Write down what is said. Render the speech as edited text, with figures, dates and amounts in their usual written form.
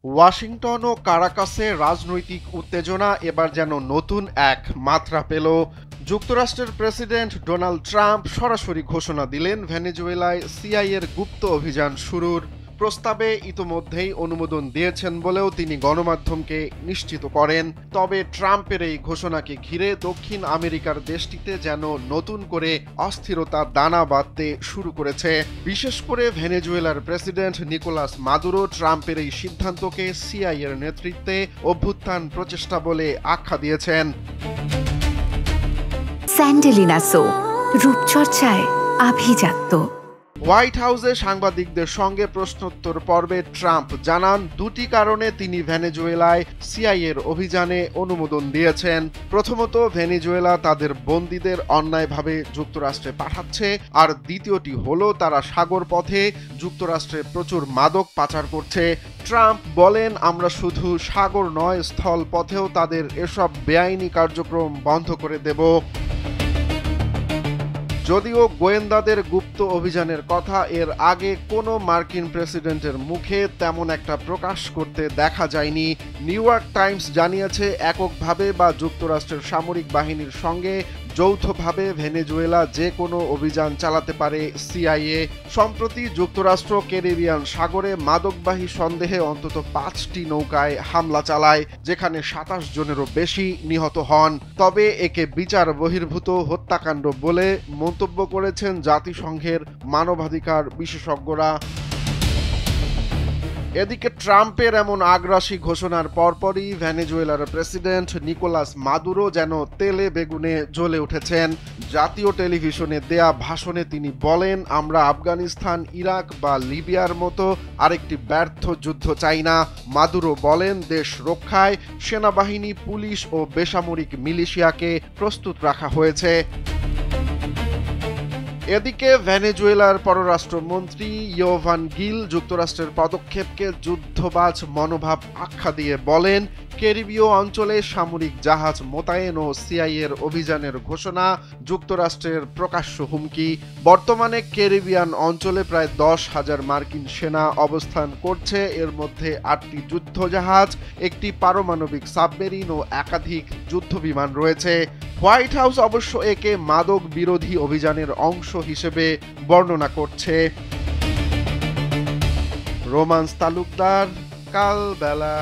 Washington ও কারাকাসে রাজনৈতিক উত্তেজনা এবার যেন নতুন এক মাত্রা পেল। যুক্তরাষ্ট্রের প্রেসিডেন্ট ডোনাল্ড ট্রাম্প সরাসরি ঘোষণা দিলেন ভেনেজুয়েলায় সিআইএর গুপ্ত অভিযান শুরুর প্রস্তাবে ইতোমধ্যেই অনুমোদন দিয়েছেন বলেও তিনি গণমাধ্যমকে নিশ্চিত করেন। তবে ট্রাম্পের এই ঘোষণাকে ঘিরে দক্ষিণ আমেরিকার দেশটিতে যেন নতুন করে অস্থিরতা দানা বাঁধতে শুরু করেছে। বিশেষ করে ভেনেজুয়েলার প্রেসিডেন্ট নিকোলাস মাদুরো ট্রাম্পের এই সিদ্ধান্তকে সিআইএর নেতৃত্বে অভ্যুত্থান প্রচেষ্টা বলে আখ্যা দিয়েছেন। স্যান্ডেলিনা সো, রূপচর্চায় আভিজাত্য। হোয়াইট হাউসে সাংবাদিকদের সঙ্গে প্রশ্নোত্তর পর্বে ট্রাম্প জানান দুটি কারণে তিনি ভেনেজুয়েলায় সিআইএর অভিযানে অনুমোদন দিয়েছেন। প্রথমত, ভেনেজুয়েলা তাদের বন্দীদের অন্যায়ভাবে যুক্তরাষ্ট্রে পাঠাচ্ছে, আর দ্বিতীয়টি হলো তারা সাগর পথে যুক্তরাষ্ট্রে প্রচুর মাদক পাচার করছে। ট্রাম্প বলেন, আমরা শুধু সাগর নয়, স্থল পথেও তাদের এসব বেআইনি কার্যক্রম বন্ধ করে দেব। যদিও গোয়েন্দাদের গুপ্ত অভিযানের কথা এর আগে কোনো মার্কিন প্রেসিডেন্টের মুখে তেমন একটা প্রকাশ করতে দেখা যায়নি। নিউ ইয়র্ক টাইমস জানিয়েছে, এককভাবে বা যুক্তরাষ্ট্রের সামরিক বাহিনীর সঙ্গে যৌথভাবে ভেনেজুয়েলা যে কোনো অভিযান চালাতে পারে সিআইএ। সম্প্রতি যুক্তরাষ্ট্র ক্যারিবিয়ান সাগরে মাদকবাহী সন্দেহে অন্তত 5টি নৌকায় হামলা চালায়, যেখানে 27 জনেরও বেশি নিহত হন। তবে একে বিচার বহির্ভূত হত্যাকাণ্ড বলে মন্তব্য করেছেন জাতিসংঘের মানবাধিকার বিশেষজ্ঞরা। এদিকে ট্রাম্পের এমন আগ্রাসী ঘোষণার পরপরই ভেনেজুয়েলার প্রেসিডেন্ট নিকোলাস মাদুরো যেন তেলে বেগুনে জ্বলে উঠেছেন। জাতীয় টেলিভিশনে দেয়া ভাষণে তিনি বলেন, আমরা আফগানিস্তান, ইরাক বা লিবিয়ার মতো আরেকটি ব্যর্থ যুদ্ধ চাই না। মাদুরো বলেন, দেশ রক্ষায় সেনাবাহিনী, পুলিশ ও বেসামরিক মিলিশিয়াকে প্রস্তুত রাখা হয়েছে। এদিকে ভেনেজুয়েলার পররাষ্ট্রমন্ত্রী ইয়োভান গিল যুক্তরাষ্ট্রের পদক্ষেপকে যুদ্ধবাজ মনোভাব আখ্যা দিয়ে বলেন, ক্যারিবীয় অঞ্চলে সামরিক জাহাজ মোতায়েন ও সিআইএর অভিযানের ঘোষণা যুক্তরাষ্ট্রের প্রকাশ্য হুমকি। বর্তমানে ক্যারিবিয়ান অঞ্চলে প্রায় 10,000 মার্কিন সেনা অবস্থান করছে। এর মধ্যে 8টি যুদ্ধজাহাজ, একটি পারমাণবিক সাবমেরিন ও একাধিক যুদ্ধবিমান রয়েছে। হোয়াইট হাউস অবশ্য একে মাদক বিরোধী অভিযানের অংশ হিসেবে বর্ণনা করছে। রোমান্স তালুকদার, কালবেলা।